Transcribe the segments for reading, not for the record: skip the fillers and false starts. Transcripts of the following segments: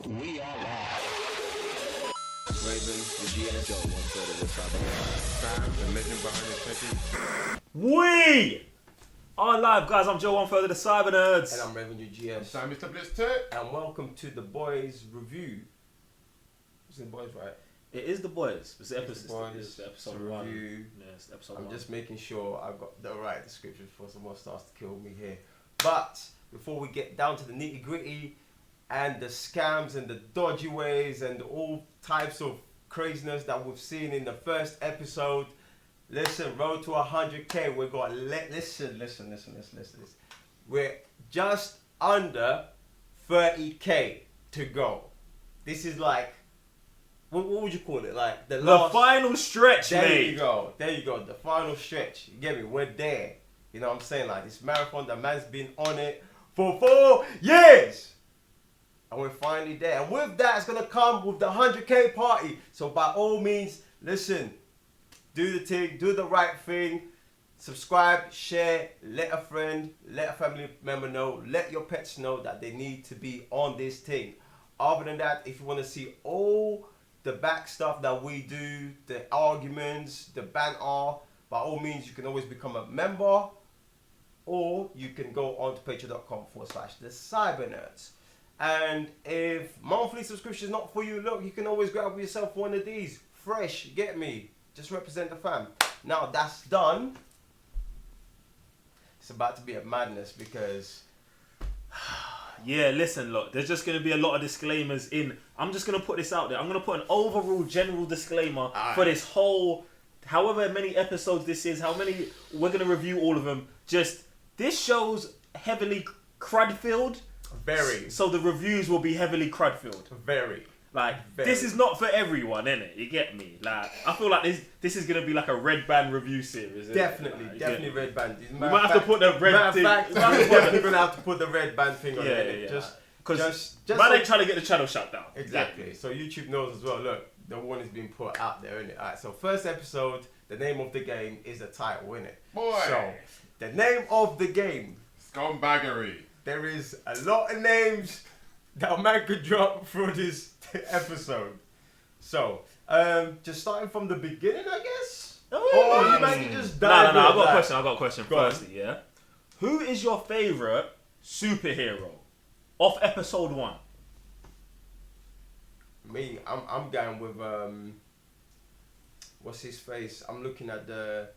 We are live. Raven, the GS, one third of the cyber. Sam, the legend behind the check-in. We are live, guys. I'm Joe, one third of the Cyber Nerds. And I'm Raven, your GS. Sam, Mr. Blitz Tech. And welcome to the Boys Review. It's the Boys, right? It is the boys. It's the It's episode. the It's the episode It's a one. review. Yeah, it's the episode I'm one. just making sure I've got the right description before someone starts to kill me here. But before we get down to the nitty gritty and the scams and the dodgy ways and all types of craziness that we've seen in the first episode, listen, road to 100K. We've got listen. We're just under 30K to go. This is like, what would you call it? Like the last final stretch, There mate. you go. The final stretch. You get me? We're there. You know what I'm saying? Like this marathon, the man's been on it for 4 years. And we're finally there. And with that, it's going to come with the 100K party. So by all means, listen, do the thing, do the right thing. Subscribe, share, let a friend, let a family member know, let your pets know that they need to be on this thing. Other than that, if you want to see all the back stuff that we do, the arguments, the banter, by all means, you can always become a member, or you can go on to patreon.com/the Cyber Nerds. And if monthly subscription is not for you, look, you can always grab yourself one of these. Fresh, get me. Just represent the fam. Now that's done. It's about to be a madness because Yeah, listen, look, there's just going to be a lot of disclaimers in. I'm just going to put this out there. I'm going to put an overall general disclaimer for this whole, however many episodes this is, how many, we're going to review all of them. Just, this show's heavily crud-filled. very, So the reviews will be heavily crud-filled. very. Like, Very. this is not for everyone, innit? You get me? Like, I feel like this is going to be like a red band review series. Innit? Definitely, Like, you definitely get me? red band. We might have to put the red thing. We're definitely gonna have to put the red band thing on Yeah, there. yeah. Just Because just man so- ain't trying to get the channel shut down. exactly. So YouTube knows as well. Look, the one is being put out there, innit? Alright. So first episode, the name of the game is the title, innit? Boy. So the name of the game. Scumbaggery. There is a lot of names that a man could drop through this episode. So, just starting from the beginning, I guess. Or you man can just No, dive no, in, I got a like- question. I got a question. Go on. Firstly, yeah. Who is your favorite superhero of episode 1? Me, I'm going with what's his face? I'm looking at the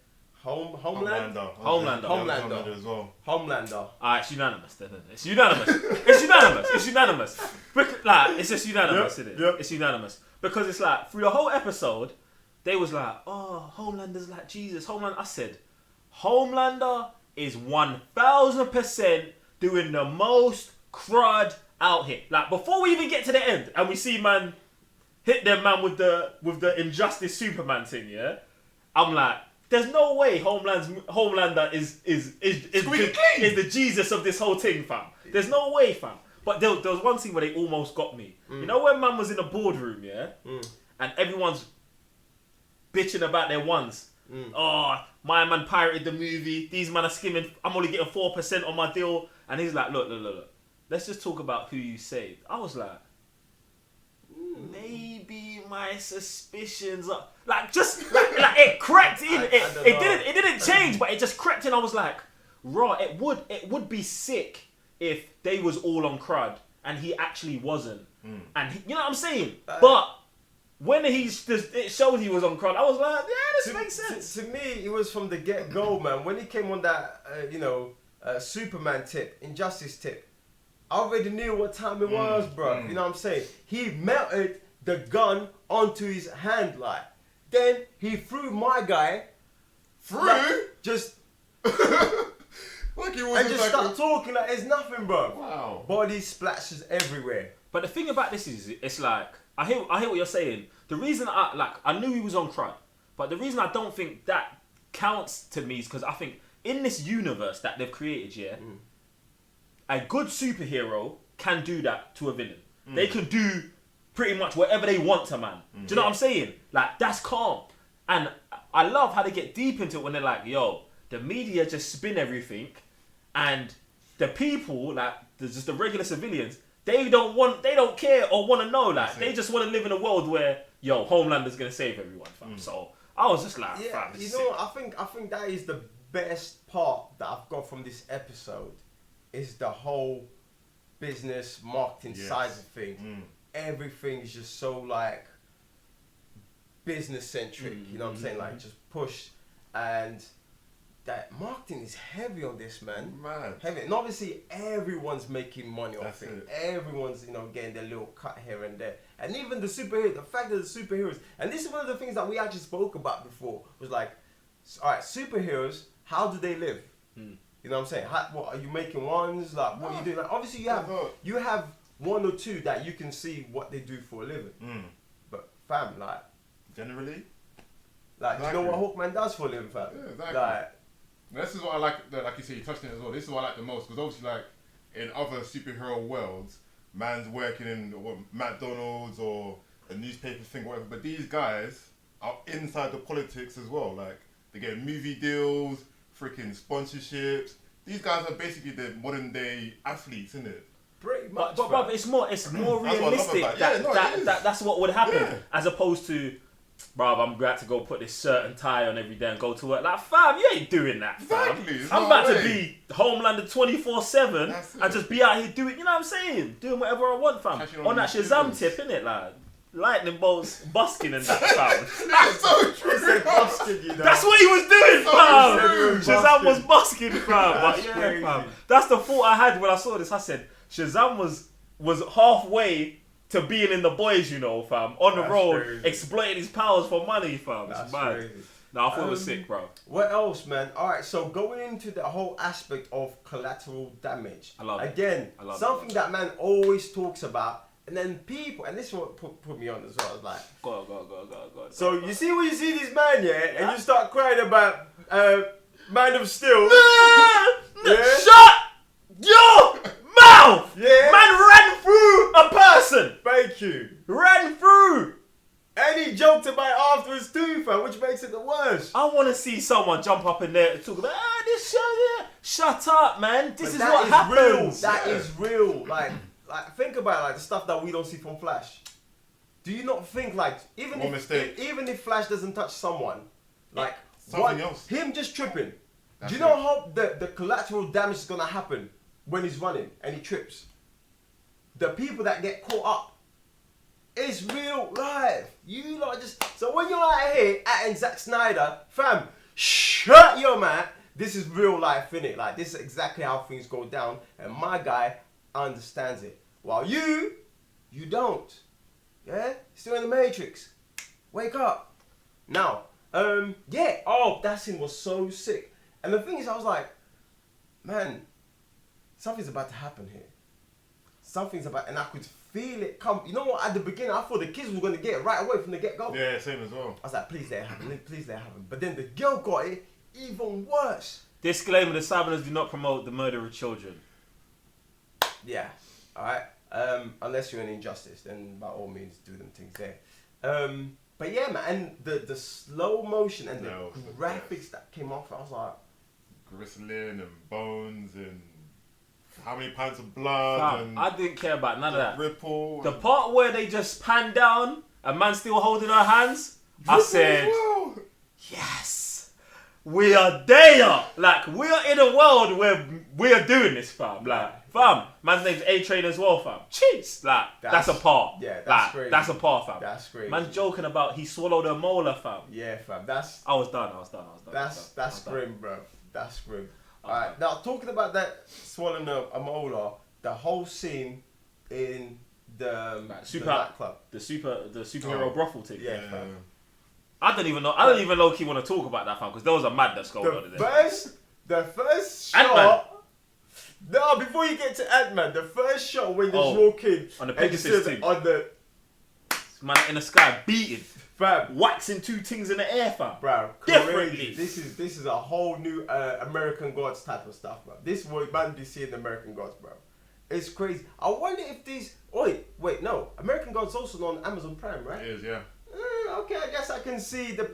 Homeland. Homelander. as well. Homelander. It's unanimous, then, isn't it? It's unanimous. It's unanimous. Like, it's just unanimous, Yep, isn't it? yep. It's unanimous. Because it's like, through the whole episode, they was like, oh, Homelander's like Jesus. I said, Homelander is 1000% doing the most crud out here. Like, before we even get to the end, and we see man hit them man with the Injustice Superman thing, yeah? I'm like, there's no way Homelander is the Jesus of this whole thing, fam. There's no way, fam. But there was one thing where they almost got me. You know when man was in a boardroom, yeah? And everyone's bitching about their ones. Oh, my man pirated the movie. These man are skimming. I'm only getting 4% on my deal. And he's like, look. Let's just talk about who you saved. I was like, maybe my suspicions are like it crept in. It didn't change, but it just crept in. I was like, raw. It would be sick if they was all on crud and he actually wasn't. And you know what I'm saying? But when it showed he was on crud, I was like, yeah, this makes sense. To me, it was from the get-go, man. When he came on that, Superman tip, Injustice tip, I already knew what time it was, bro. You know what I'm saying? He melted the gun onto his hand, like. Then he threw my guy. Just Like he was and just start talking like it's nothing, bro. Wow. Body splashes everywhere. But the thing about this is, it's like, I hear what you're saying. The reason I knew he was on crud, but the reason I don't think that counts to me is because I think in this universe that they've created, yeah, a good superhero can do that to a villain. They can do pretty much whatever they want to man. Do you know what I'm saying? Like, that's calm. And I love how they get deep into it when they're like, yo, the media just spin everything and the people, like, just the regular civilians, they don't care or want to know. Like they just want to live in a world where Homelander's gonna save everyone, fam. So I was just like, yeah, fam, you know, I think that is the best part that I've got from this episode is the whole business marketing side of things. Everything is just so like business centric. You know what I'm saying? Like just push, and that marketing is heavy on this, man. Heavy, and obviously everyone's making money off it. Everyone's getting their little cut here and there, and even the superheroes. The fact that the superheroes, and this is one of the things that we actually spoke about before, was like, all right, superheroes, how do they live? You know what I'm saying? What are you making ones? Like, what are you doing? Like, obviously, you have one or two that you can see what they do for a living. But fam, like, generally, like, do you know what Hawkman does for a living, fam? Yeah, exactly. Like, this is what I like. Like you said, you touched on it as well. This is what I like the most because obviously, like in other superhero worlds, man's working in McDonald's or a newspaper thing, whatever. But these guys are inside the politics as well. Like they get movie deals, freaking sponsorships. These guys are basically the modern day athletes, isn't it? pretty much. But it's more realistic that's what would happen as opposed to. Bruv, I'm glad to go put this shirt and tie on every day and go to work. Like, fam, you ain't doing that, fam. Exactly. I'm about to be Homelander 24/7 and just be out here doing, you know what I'm saying? Doing whatever I want, fam. On that Shazam tip, innit? Like, lightning bolts busking and that, fam. That's so true. Busking, you know. That's what he was doing, fam. Shazam was busking, fam. But yeah, crazy. fam. That's the thought I had when I saw this. I said, Shazam was halfway to being in the boys, you know, fam, on the road, crazy. exploiting his powers for money, fam. It's That's mad. crazy. No, I thought it was sick, bro. What else, man? All right, so going into the whole aspect of collateral damage. I love it. Again, I love something that man always talks about, and then people, and this is what put me on as well. I was like, Go. so you see when you see this man, and you start crying about Man of Steel. Yeah? Shut your mouth! Yeah. Man ran through a person! Thank you. Ran through! And he joked about it afterwards too, fam, which makes it the worst. I want to see someone jump up in there and talk about, this show there. Shut up, man. This But is that what happens. Real. That is real. Like think about it, like the stuff that we don't see from Flash. Do you not think like even if Flash doesn't touch someone, like Something else. Him just tripping. That's do you know how the collateral damage is gonna happen when he's running and he trips? The people that get caught up. It's real life. You lot just so when you're out here at Zack Snyder, fam, shut your mouth. This is real life, innit? Like this is exactly how things go down, and my guy understands it. While you don't. Yeah? Still in the Matrix. Wake up. Now, that scene was so sick. And the thing is, I was like, man, something's about to happen here. Something's about, and I could feel it come. You know what? At the beginning, I thought the kids were going to get it right away from the get-go. Yeah, same as well. I was like, please let it happen. Please let it happen. But then the girl got it even worse. Disclaimer, the Southerners do not promote the murder of children. Yeah. All right. Unless you're an injustice, then by all means do them things there. But yeah, man, and the slow motion and the graphics that came off, I was like, gristling and bones and how many pints of blood and I didn't care about none of that. Ripple. The part where they just pan down and man still holding her hands, I said, yes, we are there. Like we are in a world where we are doing this, fam. Like, fam, man's name's A-Train as well, fam. Jeez, like that's a part. Yeah, that's like, crazy. That's a part, fam. That's crazy. Man's joking about he swallowed a molar, fam. Yeah, fam. That's I was done. That's grim, bro. That's grim. Alright, now talking about that swallowing a molar, the whole scene in the nightclub. The superhero brothel thing. Yeah, fam. I don't even low-key want to talk about that, fam, because there was a madness going on in there. The first Ant-Man. shot. No, before you get to Ant-Man, the first shot when they walk in on the and you Pegasus see team. on the Man in the sky beating, fam, waxing two things in the air, fam. bro. Differently. This is a whole new American Gods type of stuff, bro. This is what man be seeing American Gods, bro. It's crazy. I wonder if these. Wait, no. American Gods also on Amazon Prime, right? It is, yeah. I okay, I guess I can see the.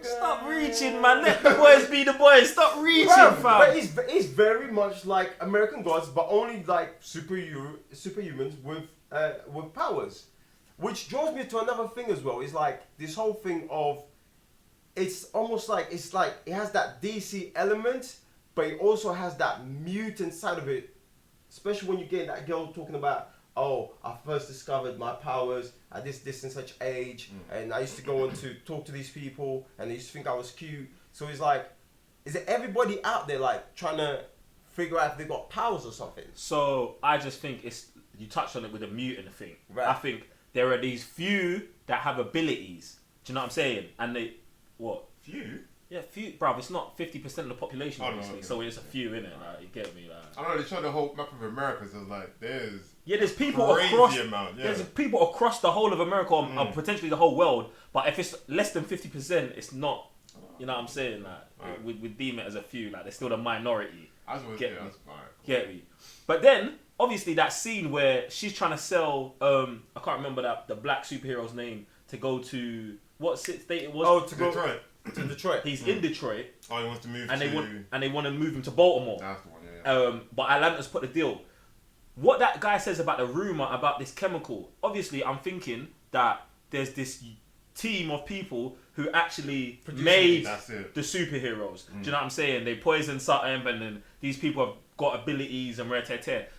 Stop reaching, man. Let the boys be the boys. Stop reaching, Bruv, fam. but it's very much like American Gods, but only like superhumans with powers, which draws me to another thing as well. It's like this whole thing of, it's almost like it has that DC element, but it also has that mutant side of it, especially when you get that girl talking about, oh, I first discovered my powers at this and such age, and I used to go on to talk to these people, and they used to think I was cute. So it's like, is it everybody out there like trying to figure out if they got powers or something? So I just think you touched on it with the mutant thing. Right. I think there are these few that have abilities. Do you know what I'm saying? And what? Few? Yeah, few, bruv. It's not 50% of the population, Oh, no, obviously. okay. So it's a few, innit? Like, you get me? Like, I don't know, they showed the whole map of America, so it's like, there's people crazy across. amount, yeah. There's people across the whole of America, or potentially the whole world. But if it's less than 50%, it's not. You know what I'm saying? Like, we deem it as a few. Like, they're still the minority. I just Get yeah, me. that's alright. Cool. Get me? But then, obviously, that scene where she's trying to sell, I can't remember the black superhero's name, to go to what state it was. Oh, to go Detroit. to Detroit. He's in Detroit, Oh, he wants to move and to... they want to move him to Baltimore. That's the one, yeah. But Atlanta's put the deal. What that guy says about the rumor about this chemical, obviously, I'm thinking that there's this team of people who actually made That's it. the superheroes. Do you know what I'm saying? They poisoned something, and then these people have got abilities and rare.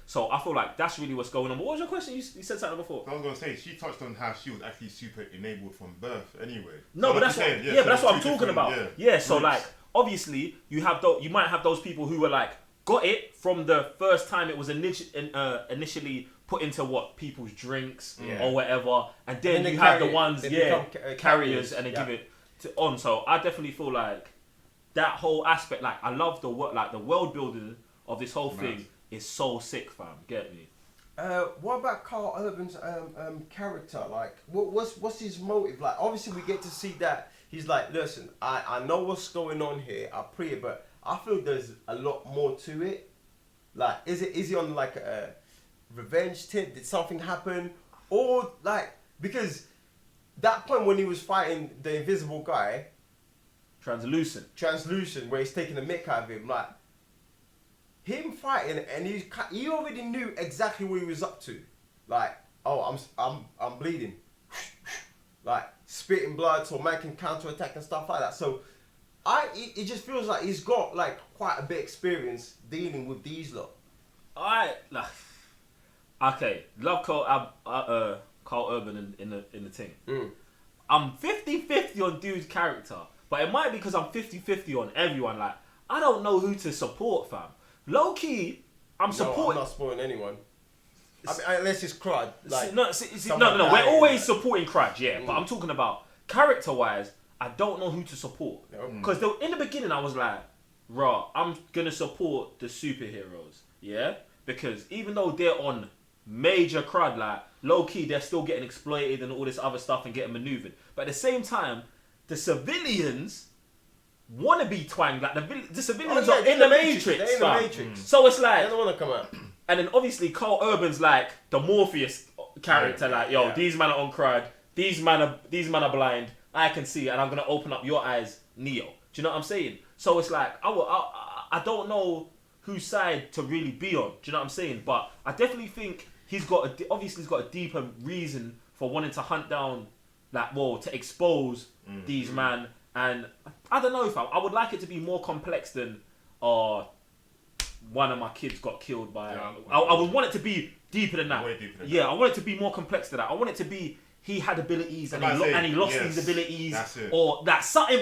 So I feel like that's really what's going on. But what was your question? You said something before. I was going to say, she touched on how she was actually super enabled from birth anyway. No, So but like that's you're what, saying, but that's so what I'm two talking different, about. Yeah, so groups. like obviously you might have those people who were like got it from the first time it was initially put into what people's drinks or whatever, and then they you have the carry it. ones They carriers, become carriers, and they yeah. give it on. So I definitely feel like that whole aspect, like I love the world building of this whole thing is so sick, fam. Get me? What about Carl Urban's character? Like, what's his motive? Like, obviously we get to see that he's like, listen, I know what's going on here. I pray it, but I feel there's a lot more to it. Like, is he on like a revenge tip? Did something happen? Or like, because that point when he was fighting the invisible guy, Translucent. where he's taking the mick out of him, like him fighting, and he already knew exactly what he was up to. Like, oh, I'm bleeding, like spitting blood, so man can counter attack and stuff like that. So it just feels like he's got like quite a bit of experience dealing with these lot. Okay, love Carl Urban in the thing. I'm 50-50 on dude's character, but it might be because I'm 50-50 on everyone. Like, I don't know who to support, fam. Low key, I'm supporting. I'm not supporting anyone. I mean, unless it's crud. Like, No. We're always supporting Crutch, yeah. But I'm talking about character-wise. I don't know who to support because in the beginning I was like, "Raw, I'm gonna support the superheroes, yeah." Because even though they're on major crud, like low key, they're still getting exploited and all this other stuff and getting maneuvered. But at the same time, the civilians want to be twanged. Like the civilians are in the Matrix. They're in the fam. Matrix. So it's They like, don't want to come out. and then obviously Carl Urban's like the Morpheus character. Like, yo, these men are on crud. These men are blind. I can see, and I'm gonna open up your eyes, Neo. Do you know what I'm saying? So it's like I don't know whose side to really be on. Do you know what I'm saying? But I definitely think he's got a deeper reason for wanting to hunt down, to expose these man. And I don't know if I would like it to be more complex than one of my kids got killed by. I would want it to be deeper than that. Way deeper than I want it to be more complex than that. I want it to be he had abilities and he lost these abilities, or that something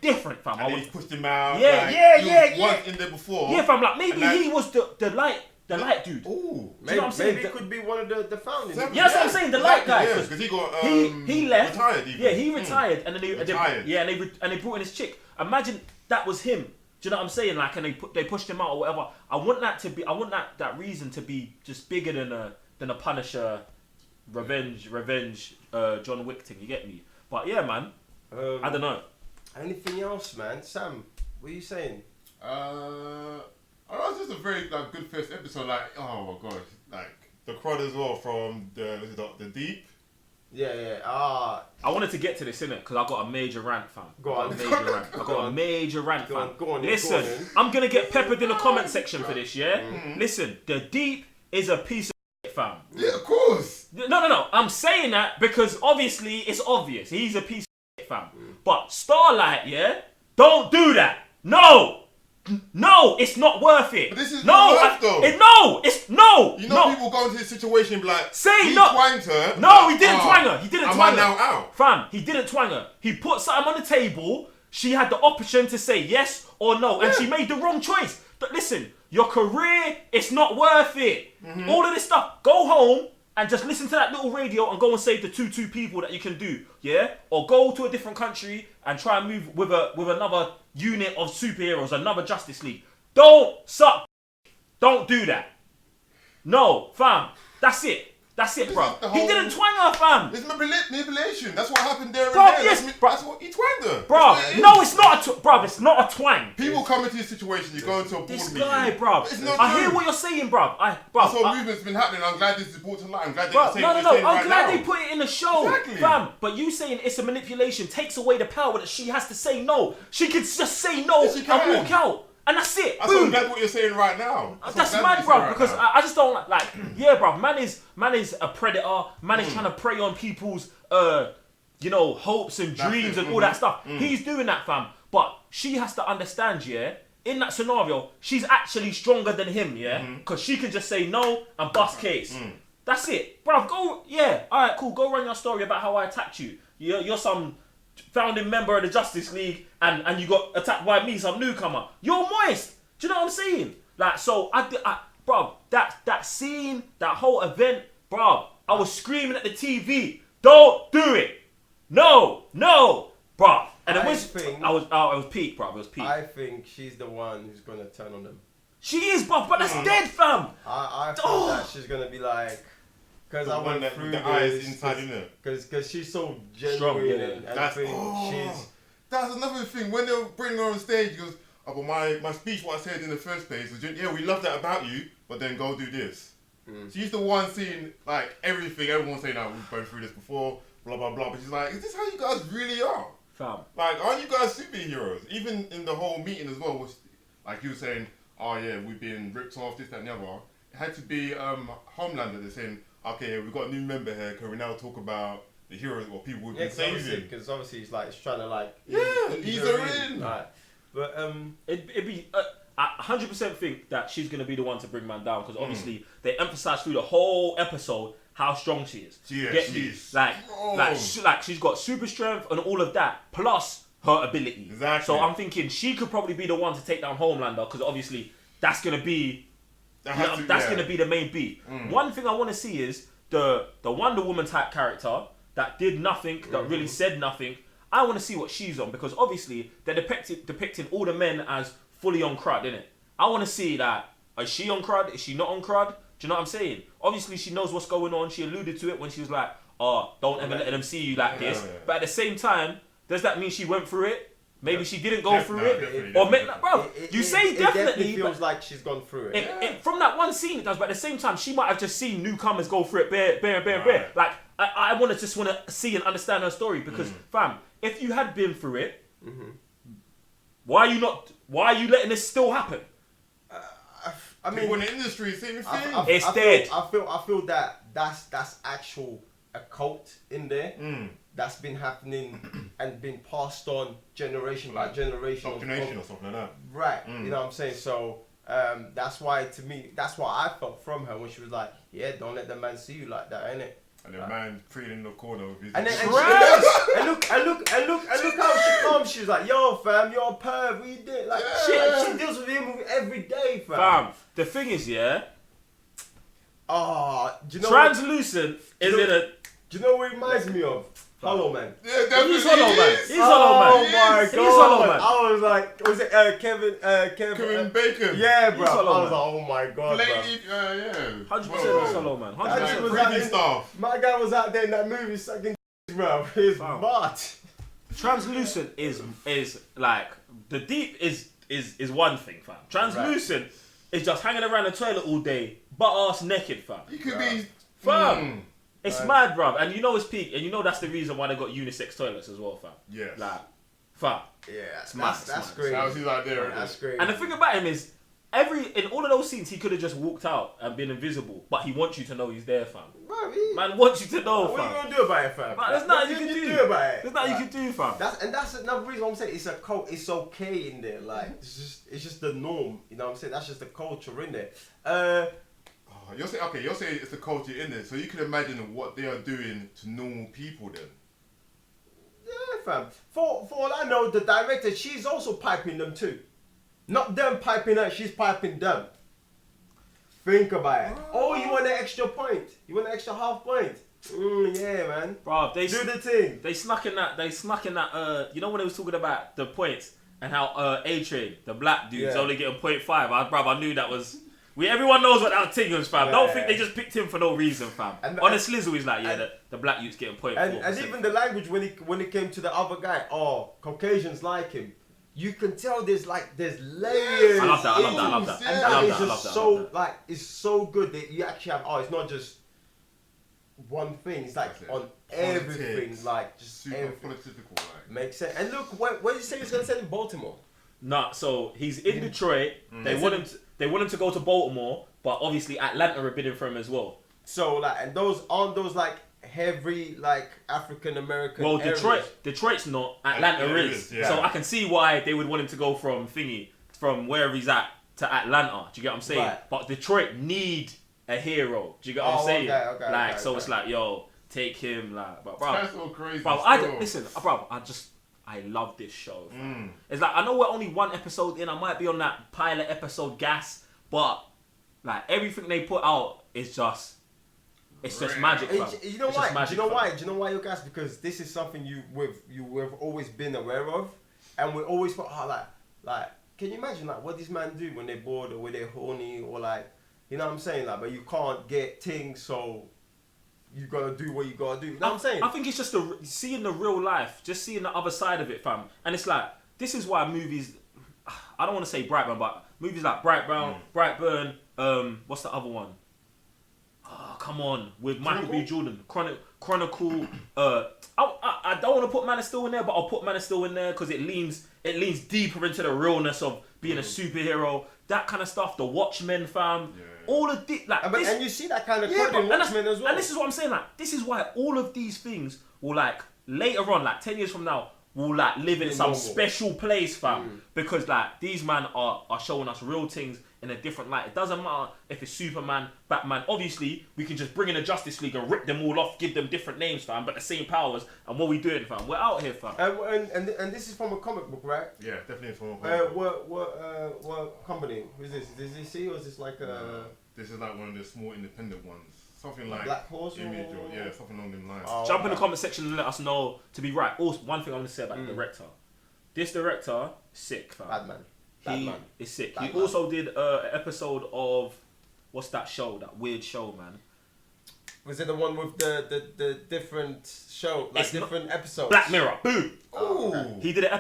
different, fam. And he pushed him out. Yeah. He was in there before. Yeah, fam. Like maybe he was the light dude. Ooh, Maybe, what I'm saying? maybe it could be one of the founding. Yeah, that's what I'm saying. The light guy. Yeah, because he got he left. Retired even. Yeah, he retired, and then Retired. they brought in his chick. Imagine that was him. Do you know what I'm saying? Like, and they pushed him out or whatever. I want that reason to be just bigger than a Punisher, revenge, John Wick thing. You get me? But yeah, man. I don't know. Anything else, man? Sam, what are you saying? It's just a very good first episode. Like, oh my gosh, like the crowd as well from the deep. Yeah. I wanted to get to this, innit? Because I got a major rant, fam. Go on. I got a major rant, fam. Go on. Listen, I'm gonna get peppered in the comment section for this, yeah? Listen, the Deep is a piece of shit, fam. Yeah, of course. No. I'm saying that because obviously it's obvious. He's a piece of shit, fam. But Starlight, yeah? Don't do that. No, it's not worth it. But this is no, not worth though. You People go into this situation and be like, say he no. twanged her. No, he didn't twang her. He didn't am twang I her. now out? Fam, he didn't twang her. He put something on the table. She had the option to say yes or no, and she made the wrong choice. But listen, your career, it's not worth it. All of this stuff, go home and just listen to that little radio and go and save the two people that you can do, yeah? Or go to a different country and try and move with another unit of superheroes, another Justice League. Don't suck. Don't do that. No, fam. That's it, bro. He didn't twang her, fam. It's manipulation. That's what happened there Bro, and there. yes, That's what he twanged her. Bro, no, it's not it's not a twang. People come into this situation, you go into a board This meeting. guy, bro. It's not I true. hear what you're saying, bro. This whole movement's been happening. I'm glad this is brought to light. I'm glad Bro, they're saying no. what they're saying I'm right glad now. they put it in the show, Exactly. fam. But you saying it's a manipulation takes away the power that she has to say no. She could just say no Yes, she and can. walk out, and that's it. I'm Boom. glad what you're saying right now. That's I'm glad what mad, you're bro. saying right Because now. I just don't like. Yeah, bro. Man is a predator. Man is trying to prey on people's hopes and That's dreams it. and all that stuff. He's doing that, fam. But she has to understand, yeah. In that scenario, she's actually stronger than him, yeah. Because she can just say no and bust case. That's it, bro. Go, yeah. All right, cool. Go run your story about how I attacked you. You're some founding member of the Justice League, and you got attacked by me, some newcomer. You're moist. Do you know what I'm saying? Like, so bro, that scene, that whole event, bro, I was screaming at the TV. Don't do it. No, bro. And it was peak, bro. It was peak. I think she's the one who's gonna turn on them. She is, bro, but that's dead, fam. I think that she's gonna be like, because I went through the eyes inside, innit? Because she's so genuine Strong, yeah. and I think she's. That's another thing. When they were bringing her on stage, he goes, "Oh, but my speech, what I said in the first place was, yeah, we love that about you, but then go do this." She's the one seeing like everything. Everyone's saying, "Oh, we've gone through this before, blah blah blah." But she's like, "Is this how you guys really are? Fam. Like, aren't you guys superheroes?" Even in the whole meeting as well, was like you were saying, "Oh yeah, we've been ripped off, this, that, and the other." It had to be Homelander. They're saying, "Okay, we've got a new member here. Can we now talk about the heroes or people we've been saving?" Because obviously it's like it's trying to like ease her in. Like, but It'd be. I 100% think that she's gonna be the one to bring man down because obviously they emphasise through the whole episode how strong she is. She's like she's got super strength and all of that plus her ability. Exactly. So I'm thinking she could probably be the one to take down Homelander because obviously that's gonna be gonna be the main beat. One thing I want to see is the Wonder Woman type character that did nothing, that really said nothing. I want to see what she's on because obviously they're depicting all the men as fully on crud, innit? I want to see that. Is she on crud? Is she not on crud? Do you know what I'm saying? Obviously she knows what's going on. She alluded to it when she was like, "Oh, don't ever let them see you like this." Yeah. But at the same time, does that mean she went through it? Maybe she didn't go through it. Definitely. Or bro, you say it definitely. feels like she's gone through it. It, from that one scene, it does. But at the same time, she might have just seen newcomers go through it, bare. Like I want to see and understand her story because, fam, if you had been through it, why are you letting this still happen? I mean, people in the industry, same thing. It's dead. I feel that that's actual a cult in there that's been happening and been passed on generation by generation. Indoctrination or something like that. Right, you know what I'm saying? So that's why, to me, that's what I felt from her when she was like, "Yeah, don't let the man see you like that, innit?" And the man praying in the corner with his And look how she comes. She was like, "Yo, fam, you're a perv. What you did?" Like she deals with him every day, fam. Fam, the thing is, yeah. Do you know Translucent is in a. Do you know what it reminds me of? Hollow Man. Yeah, definitely. He's Hollow Man. is. He's Hollow Man. Oh my He's god! Hollow Man. I was like, was it Kevin Bacon. Yeah, bro. He's I Hollow was Man. like, oh my god, bro. Blatantly, yeah. 100% is Hollow Man. 100%. was Creepy like- stuff. My guy was out there in that movie sucking bro. He's Wow. mad. Translucent is like the Deep is one thing, fam. Translucent is just hanging around the toilet all day, butt ass naked, fam. You could be. Fam. It's mad, bruv. And you know it's peak. And you know that's the reason why they got unisex toilets as well, fam. Yes. Like, fam. Yeah, mad, that's mad. great. That was his idea. That's great. And the thing about him is, in all of those scenes, he could have just walked out and been invisible. But he wants you to know he's there, fam. Man wants you to know, what fam. are you gonna do about it, fam? Man, there's nothing you can do about it. There's nothing you can do, fam. That's another reason why I'm saying it's a cult. It's okay in there. Like it's just the norm. You know what I'm saying? That's just the culture in there. You're saying it's the culture in there, so you can imagine what they are doing to normal people then. Yeah, fam. For all I know, the director, she's also piping them too. Not them piping her, she's piping them. Think about it. Oh, you want an extra point? You want an extra half point? Yeah, man. Bro, Do the thing. They snuck in that. You know when they was talking about the points and how A-Train, the black dude's only getting 0.5. I knew that was. Everyone knows what that thing was, fam. Don't think they just picked him for no reason, fam. On the slizzle, he's like, the black youth's getting 0.4. And even the language when it came to the other guy, Caucasians like him. You can tell there's layers. I love that. And that is just so it's so good that you actually have. It's not just one thing. It's like on everything, like just super everything. political, like. Makes sense. And look, where did you say he was gonna send in Baltimore? Nah, so he's in Detroit. They want him to go to Baltimore, but obviously Atlanta are bidding for him as well. So and those aren't those like heavy like African American. Well, areas? Detroit's not. Atlanta is. Yeah. So I can see why they would want him to go from wherever he's at to Atlanta. Do you get what I'm saying? Right. But Detroit need a hero. Do you get what I'm saying? Okay, it's like, yo, take him, like, but bro, That's so crazy. bro, I love this show. It's like, I know we're only one episode in. I might be on that pilot episode gas, but like everything they put out is just. It's just magic, fam. You know why? Do you know why you're gassed? Because this is something you've always been aware of, and we always put like. Can you imagine like what these men do when they're bored or when they're horny or like, you know what I'm saying? Like, but you can't get things, so you gotta do what you gotta do. You know what I'm saying? I think it's just seeing the real life, just seeing the other side of it, fam. And it's like, this is why movies. I don't want to say Brightburn, but movies like Brightburn. What's the other one? Oh, come on, with Michael B. Jordan, Chronicle. I don't want to put Man of Steel in there, but I'll put Man of Steel in there because it leans deeper into the realness of being a superhero. That kind of stuff. The Watchmen, fam. Yeah. All of this, like, and you see that kind of code in Watchmen as well. And this is what I'm saying. Like, this is why all of these things will like later on, like 10 years from now, will like live in some special place, fam. Because like these men are showing us real things in a different light. It doesn't matter if it's Superman, Batman. Obviously, we can just bring in a Justice League and rip them all off, give them different names, fam, but the same powers. And what we doing, fam? We're out here, fam. And this is from a comic book, right? Yeah, definitely from a comic book. What company? Who is this? Is this DC or is this like This is like one of the small independent ones. Something like Black Horse Image or something along them lines. Jump in the comment section and let us know to be right. Also, one thing I'm gonna say about the director. This director, sick, fam. Batman. He is sick. He also did an episode of what's that show? That weird show, man. Was it the one with the different show, like different episodes? Black Mirror. Boom. Ooh. Okay. He did an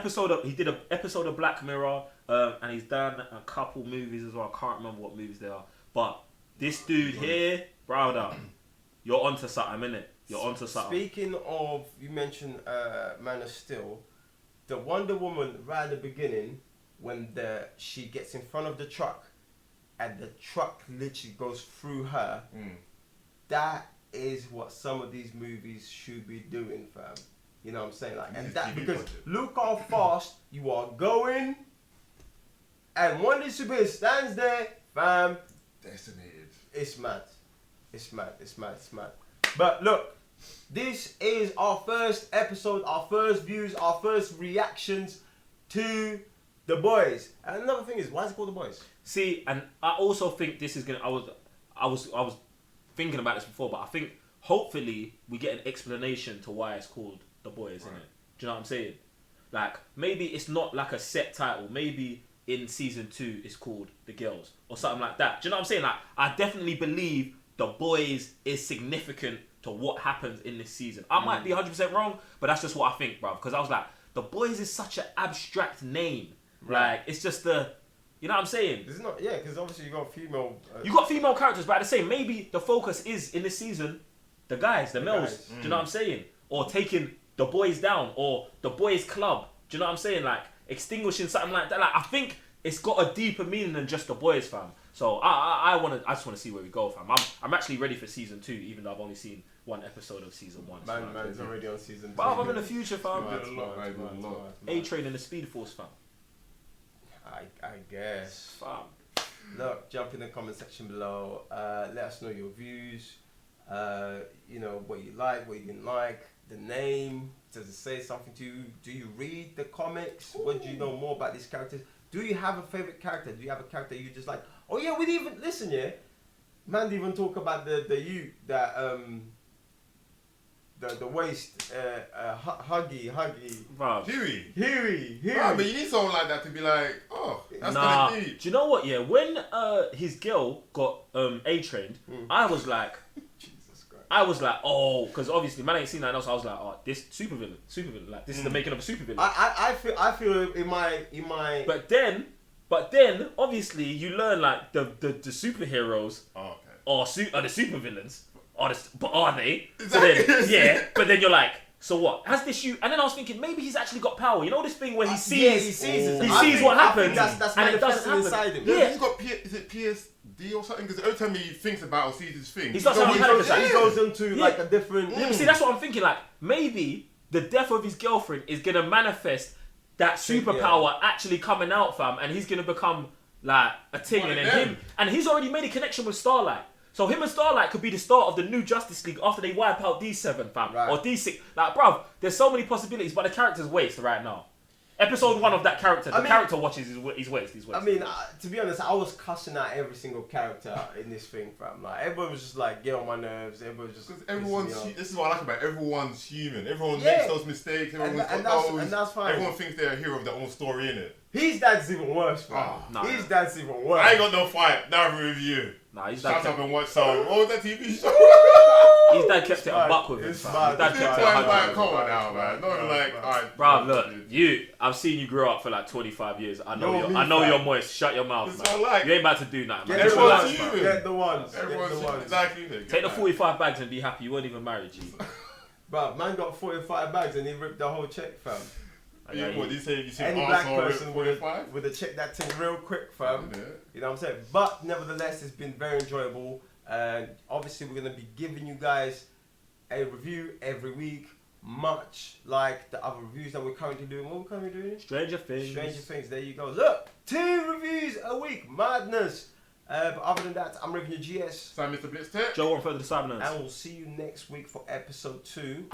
episode of Black Mirror, and he's done a couple movies as well. I can't remember what movies they are, but this dude here, brother, you're onto something, innit? You're onto something. Speaking of, you mentioned Man of Steel, the Wonder Woman right at the beginning, when she gets in front of the truck, and the truck literally goes through her. That is what some of these movies should be doing, fam. You know what I'm saying? Like, and that because look how fast you are going, and when this superhero stands there, fam, decimated. It's mad. It's mad. But look, this is our first episode, our first views, our first reactions to The Boys. And another thing is, why is it called The Boys? See, and I also think this is gonna. I was thinking about this before, but I think hopefully we get an explanation to why it's called The Boys, innit? Do you know what I'm saying? Like, maybe it's not like a set title. Maybe in season 2 it's called The Girls or something like that. Do you know what I'm saying? Like, I definitely believe The Boys is significant to what happens in this season. I might be 100% wrong, but that's just what I think, bruv. Because I was like, The Boys is such an abstract name. Like, it's just the... You know what I'm saying? It's not, because obviously you got female... you got female characters, but at the same, maybe the focus is, in this season, the guys, the males. guys. Do you know what I'm saying? Or taking the boys down, or the boys club. Do you know what I'm saying? Like extinguishing something like that. Like I think it's got a deeper meaning than just the boys, fam. So I just want to see where we go, fam. I'm actually ready for season 2, even though I've only seen one episode of season 1. Man's already on season 2. But I'm in the future, fam. Mad. A-Train and the Speed Force, fam. I guess. Fam. Look, jump in the comment section below. Let us know your views. You know, what you like, what you didn't like. The name. Does it say something to you? Do you read the comics? What do you know more about these characters? Do you have a favorite character? Do you have a character you just like? Oh yeah, we didn't even listen. Yeah, man, didn't even talk about the waist, huggy. Bruv. Huey. Huey. Nah, but you need someone like that to be like, oh, that's Nah, gonna do deep. you know what? Yeah, when his girl got A-trained, I was like, oh, because obviously man ain't seen nothing else. I was like, oh, this supervillain, like this is the making of a supervillain. I feel in my. But then obviously you learn like the superheroes Oh, okay. are the supervillains. But are they? So Exactly. then, yeah. But then you're like, so what? Has this you? And then I was thinking maybe he's actually got power. You know this thing where he sees, Yeah, he sees it. he I sees think- what I happens, think that's and it doesn't manifesting happen. inside him. Yeah, Yeah. he's got is it PSD or something? Because every time he thinks about or sees his thing, He starts goes- having He panic goes, attacks. he goes into like a different. Yeah, but see, that's what I'm thinking. Like, maybe the death of his girlfriend is gonna manifest that superpower actually coming out, fam, and he's gonna become like a thing, One and of then them. him, and he's already made a connection with Starlight. So him and Starlight could be the start of the new Justice League after they wipe out D7, fam, Right. or D6. Like, bruv, there's so many possibilities, but the character's waste right now. Episode 1 of that character, the character watches his waist. I mean, to be honest, I was cussing out every single character in this thing, fam. Like everyone was just like, get on my nerves. Everyone was just. Because pissing everyone's, me off. this is what I like about it. Everyone's human. Everyone Yeah. makes those mistakes. Everyone's And got that's- those. and that's fine. Everyone thinks they're a hero of their own story, innit? His dad's even worse, fam. Oh, nah, His nah. dad's even worse. I ain't got no fight. Neither of you. Nah, his Shut dad up kept, and watch some. What was that TV show? his dad kept it a mad. buck with him, It's fam. mad. His dad It's kept This it a boy's mad. like, hundred. come on now, man. Not even like, alright. Bruv, look, I've seen you grow up for like 25 years. I know Yo, me, I know fam. you're moist. Shut your mouth, That's man. what I like. You ain't about to do nothing, man. Get Just the Everyone's ones, relax, human. man. Get the ones. Get Everyone's the ones. exactly. Take the 45 bags and be happy. You weren't even married, G. But man got 45 bags and he ripped the whole check, fam. Yeah, what, you say Any black arsehole person with 45? would have checked that thing real quick, fam. Yeah. You know what I'm saying? But nevertheless, it's been very enjoyable. And obviously, we're going to be giving you guys a review every week, much like the other reviews that we're currently doing. What are we currently doing? Stranger Things. Stranger Things. There you go. Look, 2 reviews a week. Madness. But other than that, I'm Revenue GS. So, Mr. Blitz Tech. Joe won't further the Cybernuts. And we'll see you next week for episode 2.